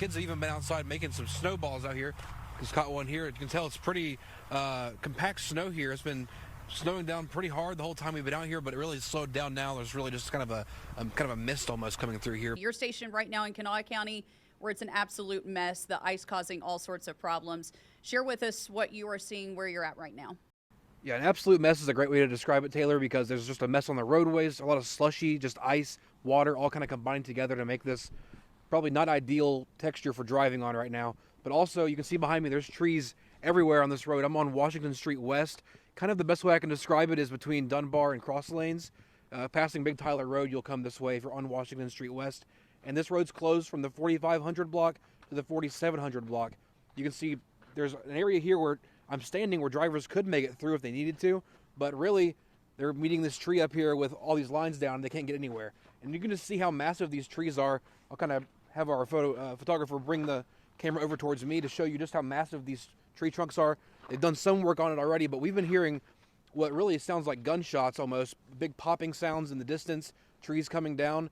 kids have even been outside making some snowballs out here. Just caught one here. You can tell it's pretty compact snow here. It's been snowing down pretty hard the whole time we've been out here, but it really slowed down now. There's really just kind of a mist almost coming through here. You're stationed right now in Kanawha County, where it's an absolute mess, the ice causing all sorts of problems. Share with us what you are seeing where you're at right now. Yeah, an absolute mess is a great way to describe it, Taylor, because there's just a mess on the roadways, a lot of slushy, just ice, water, all kind of combined together to make this probably not ideal texture for driving on right now. But also, you can see behind me, there's trees everywhere on this road. I'm on Washington Street West. Kind of the best way I can describe it is between Dunbar and Cross Lanes. Passing Big Tyler Road, you'll come this way if you're on Washington Street West. And this road's closed from the 4500 block to the 4700 block. You can see there's an area here where I'm standing where drivers could make it through if they needed to, but really they're meeting this tree up here with all these lines down and they can't get anywhere. And you can just see how massive these trees are. I'll kind of have our photographer bring the camera over towards me to show you just how massive these tree trunks are. They've done some work on it already, but we've been hearing what really sounds like gunshots almost, big popping sounds in the distance, trees coming down.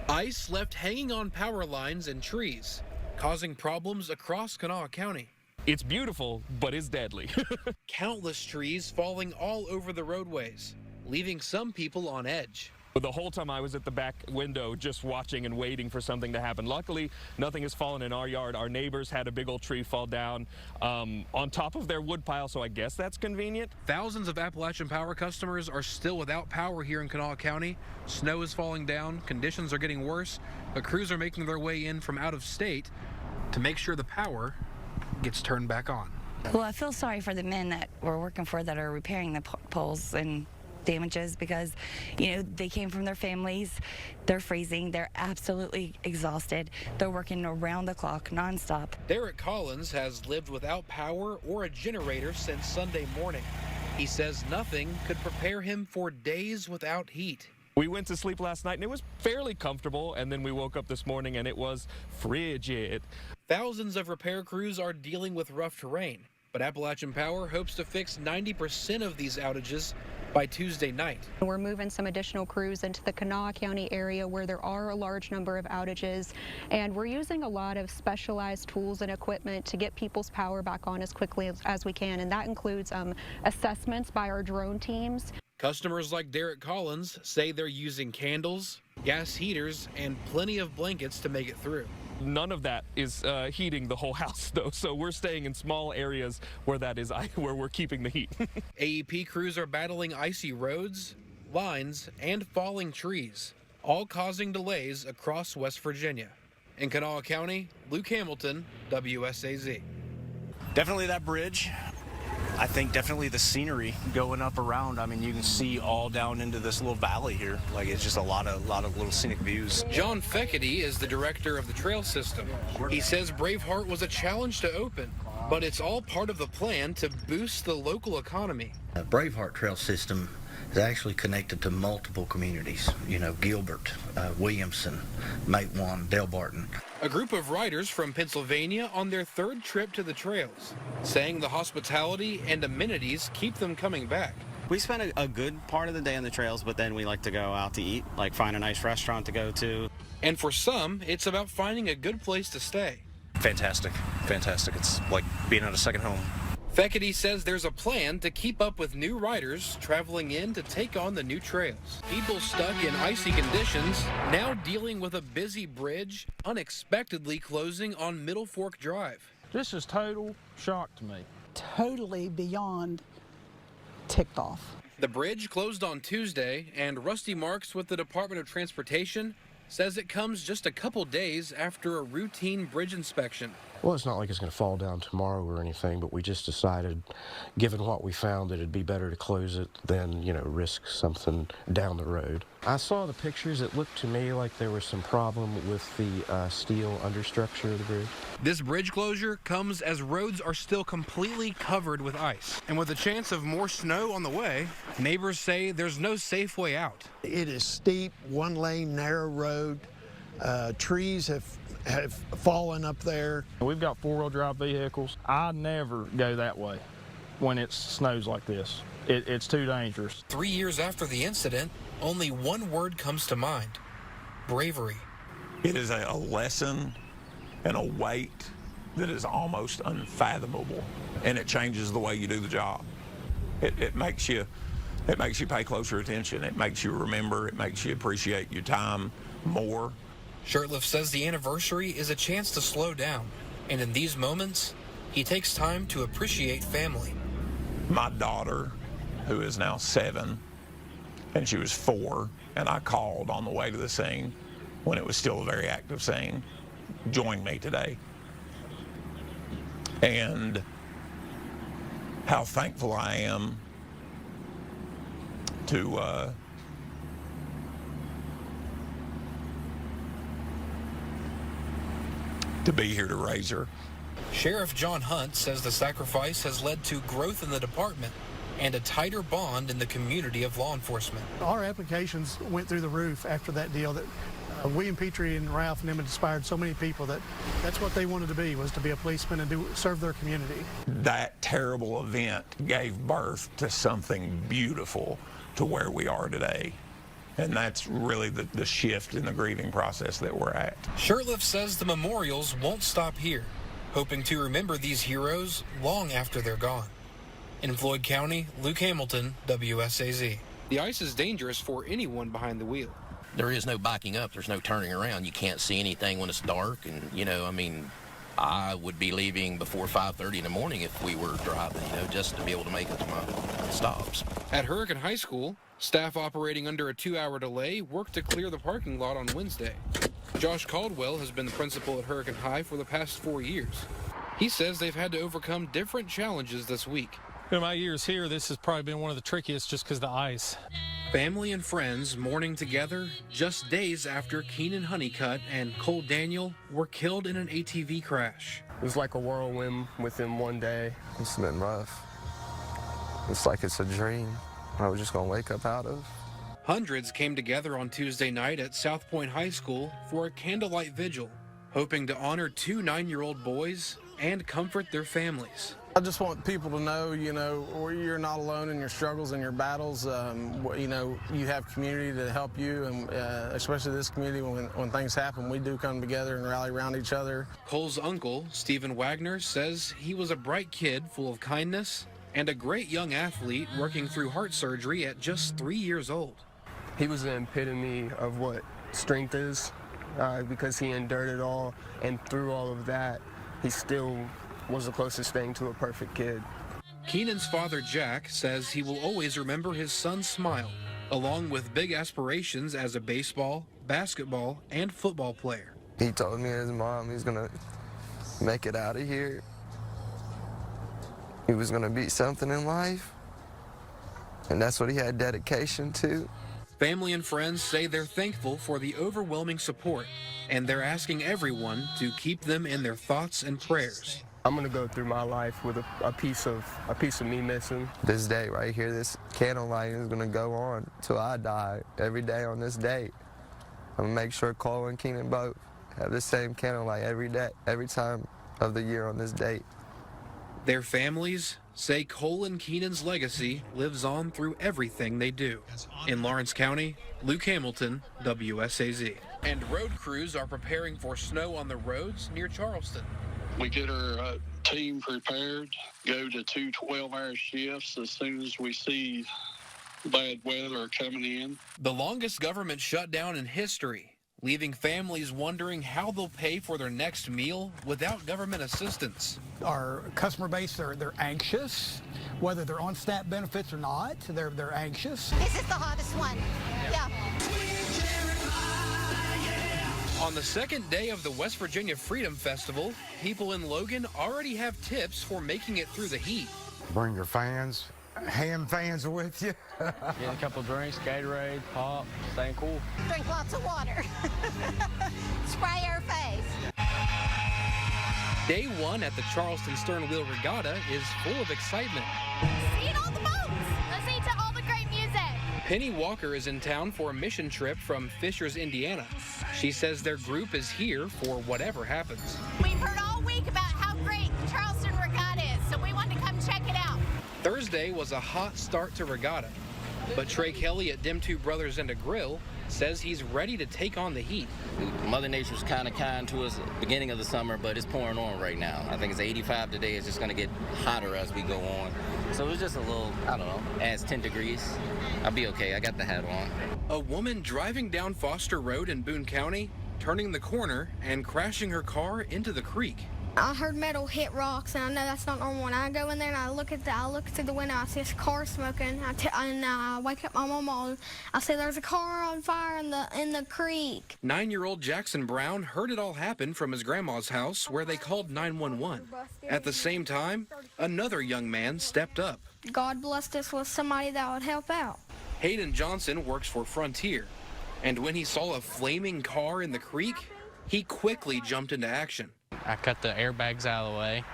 Ice left hanging on power lines and trees, causing problems across Kanawha County. It's beautiful, but it's deadly. Countless trees falling all over the roadways, leaving some people on edge. The whole time I was at the back window just watching and waiting for something to happen. Luckily, nothing has fallen in our yard. Our neighbors had a big old tree fall down on top of their wood pile, so I guess that's convenient. Thousands of Appalachian Power customers are still without power here in Kanawha County. Snow is falling down, conditions are getting worse, but crews are making their way in from out of state to make sure the power gets turned back on. Well, I feel sorry for the men that we're working for that are repairing the poles and damages because, you know, they came from their families, they're freezing, they're absolutely exhausted, they're working around the clock nonstop. Derek Collins has lived without power or a generator since Sunday morning. He says nothing could prepare him for days without heat. We went to sleep last night and it was fairly comfortable, and then we woke up this morning and it was frigid. Thousands of repair crews are dealing with rough terrain, but Appalachian Power hopes to fix 90% of these outages by Tuesday night. We're moving some additional crews into the Kanawha County area where there are a large number of outages, and we're using a lot of specialized tools and equipment to get people's power back on as quickly as we can, and that includes assessments by our drone teams. Customers like Derek Collins say they're using candles, gas heaters, and plenty of blankets to make it through. None of that is heating the whole house, though, so we're staying in small areas where where we're keeping the heat. AEP crews are battling icy roads, lines, and falling trees, all causing delays across West Virginia. In Kanawha County, Luke Hamilton, WSAZ. Definitely that bridge. I think definitely the scenery going up around. I mean, you can see all down into this little valley here. Like, it's just a lot of little scenic views. John Feckety is the director of the trail system. He says Braveheart was a challenge to open, but it's all part of the plan to boost the local economy. The Braveheart trail system is actually connected to multiple communities. You know, Gilbert, Williamson, Matewan, Delbarton. A group of riders from Pennsylvania on their third trip to the trails, saying the hospitality and amenities keep them coming back. We spend a good part of the day on the trails, but then we like to go out to eat, like find a nice restaurant to go to. And for some, it's about finding a good place to stay. Fantastic. It's like being at a second home. Feckety says there's a plan to keep up with new riders traveling in to take on the new trails. People stuck in icy conditions, now dealing with a busy bridge, unexpectedly closing on Middle Fork Drive. This is total shock to me. Totally beyond ticked off. The bridge closed on Tuesday, and Rusty Marks with the Department of Transportation says it comes just a couple days after a routine bridge inspection. Well, it's not like it's going to fall down tomorrow or anything, but we just decided, given what we found, that it'd be better to close it than, you know, risk something down the road. I saw the pictures. It looked to me like there was some problem with the steel understructure of the bridge. This bridge closure comes as roads are still completely covered with ice. And with a chance of more snow on the way, neighbors say there's no safe way out. It is steep, one-lane, narrow road. Trees have fallen up there. We've got four-wheel drive vehicles. I never go that way when it snows like this. It's too dangerous. 3 years after the incident, only one word comes to mind: bravery. It is a lesson and a weight that is almost unfathomable, and it changes the way you do the job. It makes you pay closer attention. It makes you remember. It makes you appreciate your time more. Shurtleff says the anniversary is a chance to slow down, and in these moments, he takes time to appreciate family. My daughter, who is now 7, and she was 4, and I called on the way to the scene when it was still a very active scene, joined me today. And how thankful I am to be here to raise her. Sheriff John Hunt says the sacrifice has led to growth in the department and a tighter bond in the community of law enforcement. Our applications went through the roof after that deal. That William Petrie and Ralph and them inspired so many people that that's what they wanted to be, was to be a policeman and serve their community. That terrible event gave birth to something beautiful to where we are today. And that's really the shift in the grieving process that we're at. Shurtleff says the memorials won't stop here, hoping to remember these heroes long after they're gone. In Floyd County, Luke Hamilton, WSAZ. The ice is dangerous for anyone behind the wheel. There is no backing up. There's no turning around. You can't see anything when it's dark. And, I would be leaving before 5:30 in the morning if we were driving, just to be able to make it to my stops. At Hurricane High School, staff operating under a 2-hour delay worked to clear the parking lot on Wednesday. Josh Caldwell has been the principal at Hurricane High for the past 4 years. He says they've had to overcome different challenges this week. In my years here, this has probably been one of the trickiest just because of the ice. Family and friends mourning together just days after Keenan Honeycutt and Cole Daniel were killed in an ATV crash. It was like a whirlwind within one day. It's been rough. It's like it's a dream I was just going to wake up out of. Hundreds came together on Tuesday night at South Point High School for a candlelight vigil, hoping to honor 2 9-year-old boys and comfort their families. I just want people to know, you're not alone in your struggles and your battles. You have community to help you, and especially this community, when things happen, we do come together and rally around each other. Cole's uncle, Stephen Wagner, says he was a bright kid full of kindness and a great young athlete working through heart surgery at just 3 years old. He was the epitome of what strength is, because he endured it all, and through all of that, he still was the closest thing to a perfect kid. Keenan's father, Jack, says he will always remember his son's smile, along with big aspirations as a baseball, basketball, and football player. He told me and his mom he's going to make it out of here. He was going to be something in life, and that's what he had dedication to. Family and friends say they're thankful for the overwhelming support, and they're asking everyone to keep them in their thoughts and prayers. I'm gonna go through my life with a piece of me missing. This day right here, this candle lighting is gonna go on till I die. Every day on this date, I'm gonna make sure Cole and Keenan both have the same candle light every day, every time of the year on this date. Their families say Cole and Keenan's legacy lives on through everything they do. In Lawrence County, Luke Hamilton, WSAZ. And road crews are preparing for snow on the roads near Charleston. We get our team prepared, go to 2 12-hour shifts as soon as we see bad weather coming in. The longest government shutdown in history, leaving families wondering how they'll pay for their next meal without government assistance. Our customer base, they're anxious, whether they're on SNAP benefits or not, they're anxious. This is the hottest one. Yeah. On the second day of the West Virginia Freedom Festival, people in Logan already have tips for making it through the heat. Bring your fans, ham fans with you. Get a couple drinks, Gatorade, pop, staying cool. Drink lots of water. Spray your face. Day 1 at the Charleston Stern Wheel Regatta is full of excitement. Seeing all the boats. Listening to all the great music. Penny Walker is in town for a mission trip from Fishers, Indiana. She says their group is here for whatever happens. We've heard all week about how great the Charleston Regatta is, so we wanted to come check it out. Thursday was a hot start to regatta. But Trey Kelly at Dim 2 Brothers and a Grill says he's ready to take on the heat. Mother Nature's kind to us at the beginning of the summer, but it's pouring on right now. I think it's 85 today. It's just going to get hotter as we go on. So it's just a little, I don't know, adds 10 degrees. I'll be okay. I got the hat on. A woman driving down Foster Road in Boone County, turning the corner and crashing her car into the creek. I heard metal hit rocks, and I know that's not normal. And I go in there and I look through the window. I see this car smoking. And I wake up my mama. I say, "There's a car on fire in the creek." 9-year-old Jackson Brown heard it all happen from his grandma's house, where they called 911. At the same time, another young man stepped up. God blessed us with somebody that would help out. Hayden Johnson works for Frontier, and when he saw a flaming car in the creek, he quickly jumped into action. I cut the airbags out of the way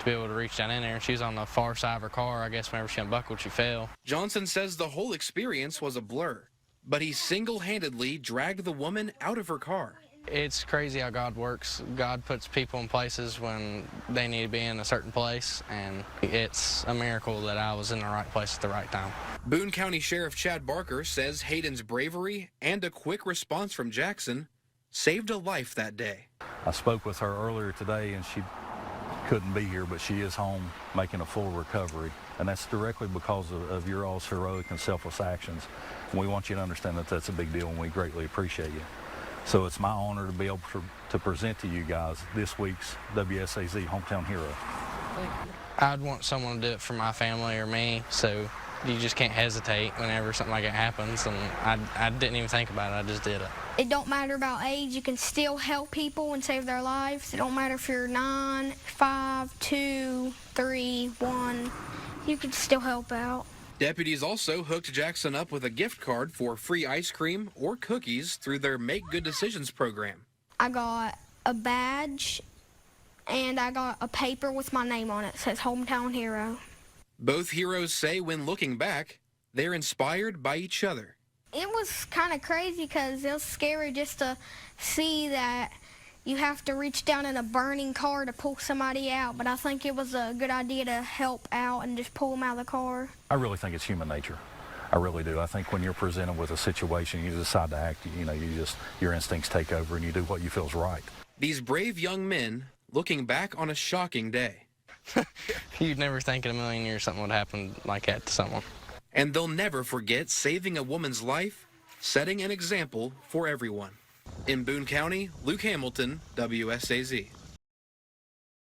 to be able to reach down in there. She was on the far side of her car. I guess whenever she unbuckled, she fell. Johnson says the whole experience was a blur, but he single-handedly dragged the woman out of her car. It's crazy how God works. God puts people in places when they need to be in a certain place, and it's a miracle that I was in the right place at the right time. Boone County Sheriff Chad Barker says Hayden's bravery and a quick response from Jackson saved a life that day. I spoke with her earlier today, and she couldn't be here, but she is home making a full recovery. And that's directly because of your all's heroic and selfless actions. And we want you to understand that that's a big deal, and we greatly appreciate you. So it's my honor to be able to present to you guys this week's WSAZ Hometown Hero. I'd want someone to do it for my family or me, so you just can't hesitate whenever something like it happens, and I didn't even think about it, I just did it. It don't matter about age, you can still help people and save their lives. It don't matter if you're 9, 5, 2, 3, 1, you can still help out. Deputies also hooked Jackson up with a gift card for free ice cream or cookies through their Make Good Decisions program. I got a badge and I got a paper with my name on it. It says Hometown Hero. Both heroes say when looking back, they're inspired by each other. It was kind of crazy because it was scary just to see that you have to reach down in a burning car to pull somebody out, but I think it was a good idea to help out and just pull them out of the car. I really think it's human nature. I really do. I think when you're presented with a situation, you decide to act, your instincts take over and you do what you feel is right. These brave young men looking back on a shocking day. You'd never think in a million years something would happen like that to someone. And they'll never forget saving a woman's life, setting an example for everyone. In Boone County, Luke Hamilton, WSAZ.